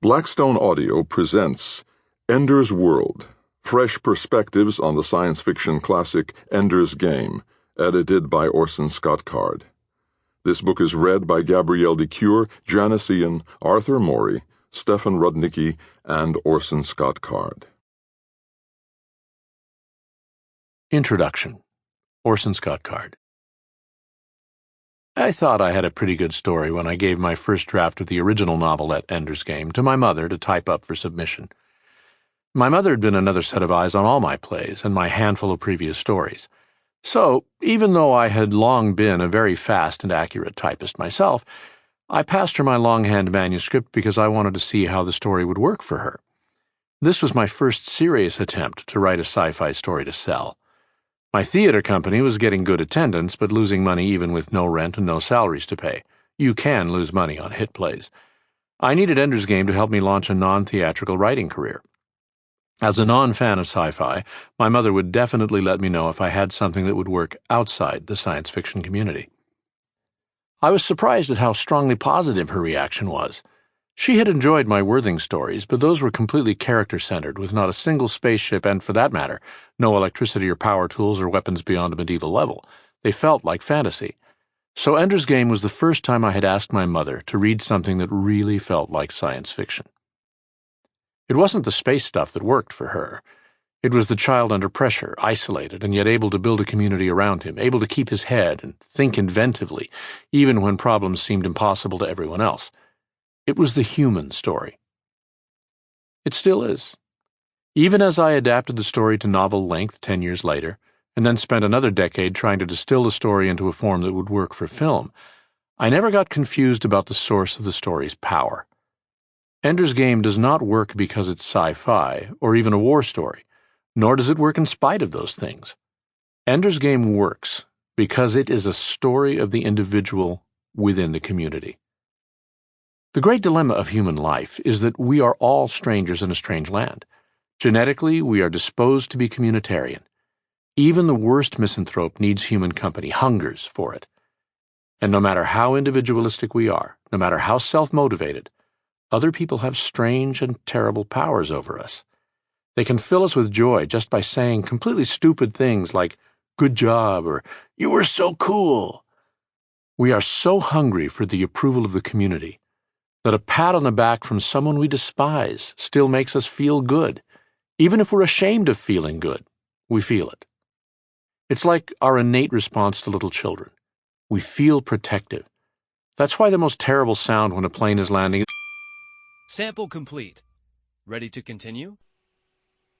Blackstone Audio presents Ender's World, Fresh Perspectives on the Science Fiction Classic Ender's Game, edited by Orson Scott Card. This book is read by Gabrielle de Cuir, Janis, Arthur Morey, Stefan Rudnicki, and Orson Scott Card. Introduction. Orson Scott Card. I thought I had a pretty good story when I gave my first draft of the original novelette Ender's Game to my mother to type up for submission. My mother had been another set of eyes on all my plays and my handful of previous stories. So, even though I had long been a very fast and accurate typist myself, I passed her my longhand manuscript because I wanted to see how the story would work for her. This was my first serious attempt to write a sci-fi story to sell. My theater company was getting good attendance, but losing money even with no rent and no salaries to pay. You can lose money on hit plays. I needed Ender's Game to help me launch a non-theatrical writing career. As a non-fan of sci-fi, my mother would definitely let me know if I had something that would work outside the science fiction community. I was surprised at how strongly positive her reaction was. She had enjoyed my Worthing stories, but those were completely character-centered, with not a single spaceship and, for that matter, no electricity or power tools or weapons beyond a medieval level. They felt like fantasy. So Ender's Game was the first time I had asked my mother to read something that really felt like science fiction. It wasn't the space stuff that worked for her. It was the child under pressure, isolated, and yet able to build a community around him, able to keep his head and think inventively, even when problems seemed impossible to everyone else. It was the human story. It still is. Even as I adapted the story to novel length 10 years later, and then spent another decade trying to distill the story into a form that would work for film, I never got confused about the source of the story's power. Ender's Game does not work because it's sci-fi, or even a war story, nor does it work in spite of those things. Ender's Game works because it is a story of the individual within the community. The great dilemma of human life is that we are all strangers in a strange land. Genetically, we are disposed to be communitarian. Even the worst misanthrope needs human company, hungers for it. And no matter how individualistic we are, no matter how self-motivated, other people have strange and terrible powers over us. They can fill us with joy just by saying completely stupid things like, "Good job," or "You were so cool." We are so hungry for the approval of the community that a pat on the back from someone we despise still makes us feel good. Even if we're ashamed of feeling good, we feel it. It's like our innate response to little children. We feel protective. That's why the most terrible sound when a plane is landing. Sample complete. Ready to continue?